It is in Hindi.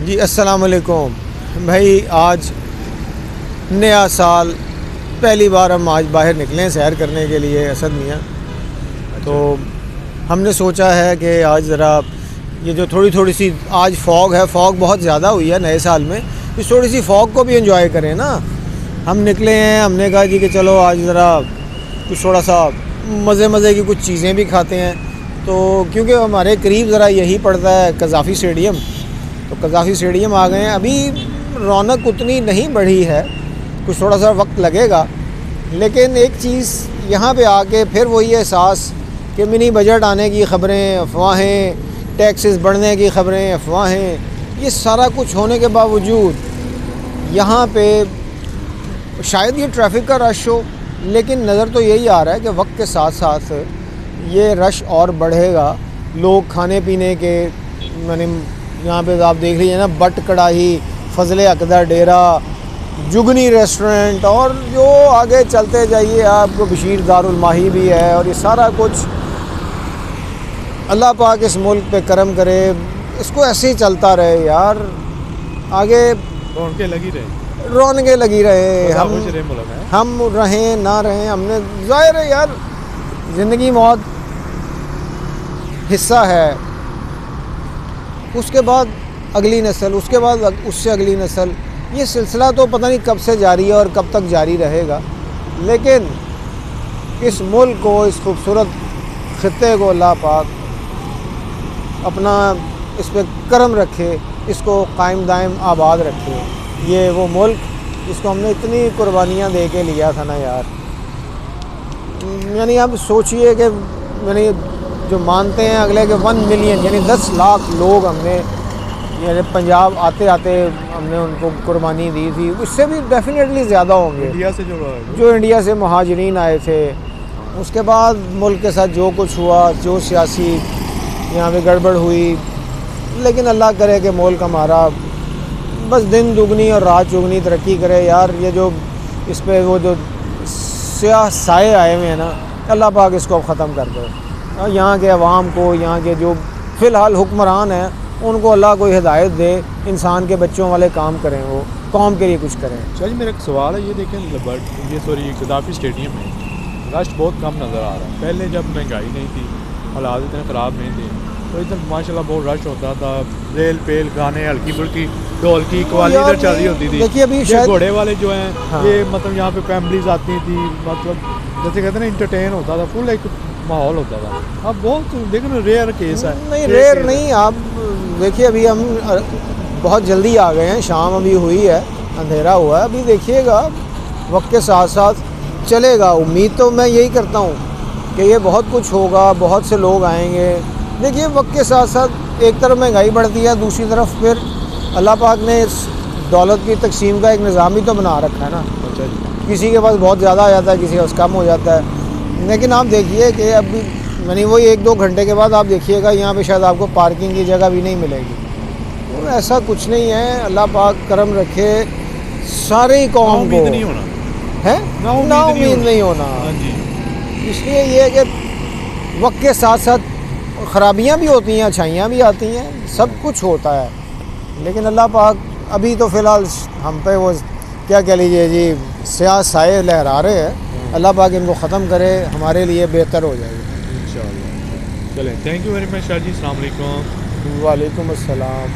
जी अस्सलाम वालेकुम भाई। आज नया साल, पहली बार हम आज बाहर निकले हैं सैर करने के लिए असद मियाँ। तो हमने सोचा है कि आज ज़रा ये जो थोड़ी सी आज फॉग है, फॉग बहुत ज़्यादा हुई है नए साल में, इस थोड़ी सी फॉग को भी एंजॉय करें ना। हम निकले हैं, हमने कहा जी कि चलो आज ज़रा कुछ थोड़ा सा मज़े की कुछ चीज़ें भी खाते हैं। तो क्योंकि हमारे करीब ज़रा यही पड़ता है कज़ाफ़ी स्टेडियम, तो कज़ाफ़ी स्टेडियम आ गए हैं। अभी रौनक उतनी नहीं बढ़ी है, कुछ थोड़ा सा वक्त लगेगा, लेकिन एक चीज़ यहाँ पे आके फिर वही एहसास कि मिनी बजट आने की ख़बरें, अफवाहें, टैक्सेस बढ़ने की ख़बरें, अफवाहें, ये सारा कुछ होने के बावजूद यहाँ पे शायद ये ट्रैफिक का रश हो, लेकिन नज़र तो यही आ रहा है कि वक्त के साथ साथ ये रश और बढ़ेगा। लोग खाने पीने के मैंने यहाँ पे आप देख लीजिए ना, बट कढ़ाई, फजले अकदर डेरा, जुगनी रेस्टोरेंट, और जो आगे चलते जाइए आपको बशीर दारुल माही भी है। और ये सारा कुछ अल्लाह पाक इस मुल्क पे करम करे, इसको ऐसे ही चलता रहे यार, आगे रौनकें लगी रहे। हम रहें ना रहें, हमने ज़ाहिर है यार, ज़िंदगी मौत हिस्सा है। उसके बाद अगली नस्ल, उसके बाद उससे अगली नस्ल, ये सिलसिला तो पता नहीं कब से जारी है और कब तक जारी रहेगा। लेकिन इस मुल्क को, इस खूबसूरत ख़ित्ते को अल्लाह पाक अपना इस पर करम रखे, इसको कायम दायम आबाद रखे। ये वो मुल्क जिसको हमने इतनी कुर्बानियाँ दे के लिया था ना यार। यानी आप सोचिए कि यानी जो मानते हैं अगले के 1 मिलियन यानी 10 लाख लोग हमने यानी पंजाब आते आते हमने उनको कुर्बानी दी थी, उससे भी डेफिनेटली ज़्यादा होंगे इंडिया से जो इंडिया से मुहाजिरीन आए थे। उसके बाद मुल्क के साथ जो कुछ हुआ, जो सियासी यहाँ पे गड़बड़ हुई, लेकिन अल्लाह करे कि मुल्क हमारा बस दिन दुगनी और रात चुगनी तरक्की करे यार। ये जो इस पे वो जो स्याह साए आए हुए हैं ना, अल्लाह पाक इसको ख़त्म कर दे। और यहाँ के अवाम को, यहाँ के जो फ़िलहाल हुक्मरान हैं, उनको अल्लाह कोई हिदायत दे, इंसान के बच्चों वाले काम करें, वो कौम के लिए कुछ करें। अच्छा जी, मेरा एक सवाल है, ये देखें कज़ाफ़ी स्टेडियम में रश बहुत कम नज़र आ रहा है। पहले जब महंगाई नहीं थी, हालात इतने ख़राब नहीं थे, तो इधर माशाल्लाह बहुत रश होता था। रेल पेल गाने, हल्की फुल्की ढोल की कवाली इधर चल रही होती थी। देखिए अभी शायद घोड़े वाले जो हैं, हाँ। ये मतलब यहाँ पे फैमिलीज आती थी, मतलब जैसे कहते हैं ना, इंटरटेन होता था, फुल एक माहौल होता था। अब बहुत देखो ना, रेयर केस है। नहीं रेयर नहीं, आप देखिए अभी हम बहुत जल्दी आ गए हैं, शाम अभी हुई है, अंधेरा हुआ है। अभी देखिएगा वक्त के साथ साथ चलेगा। उम्मीद तो मैं यही करता हूँ कि ये बहुत कुछ होगा, बहुत से लोग आएंगे। देखिए वक्त के साथ साथ एक तरफ महंगाई बढ़ती है, दूसरी तरफ फिर अल्लाह पाक ने इस दौलत की तकसीम का एक निज़ाम भी तो बना रखा है ना। अच्छा जी। किसी के पास बहुत ज़्यादा आ जाता है, किसी के पास कम हो जाता है। लेकिन आप देखिए कि अभी यानी वही 1-2 घंटे के बाद आप देखिएगा यहाँ पे शायद आपको पार्किंग की जगह भी नहीं मिलेगी। तो ऐसा कुछ नहीं है, अल्लाह पाक करम रखे सारे ही कौम को, नहीं होना है ना उम्मीद नहीं होना। हाँ जी। इसलिए ये है कि वक्त के साथ साथ ख़राबियाँ भी होती हैं, अच्छाइयाँ भी आती हैं, सब कुछ होता है। लेकिन अल्लाह पाक अभी तो फ़िलहाल हम पे वो क्या कह लीजिए जी, स्याह साए लहरा रहे हैं। अल्लाह पाक इनको ख़त्म करे, हमारे लिए बेहतर हो जाएगी इंशाअल्लाह। चलें, thank you very much Shah ji. अस्सलाम वालेकुम। वालेकुम अस्सलाम।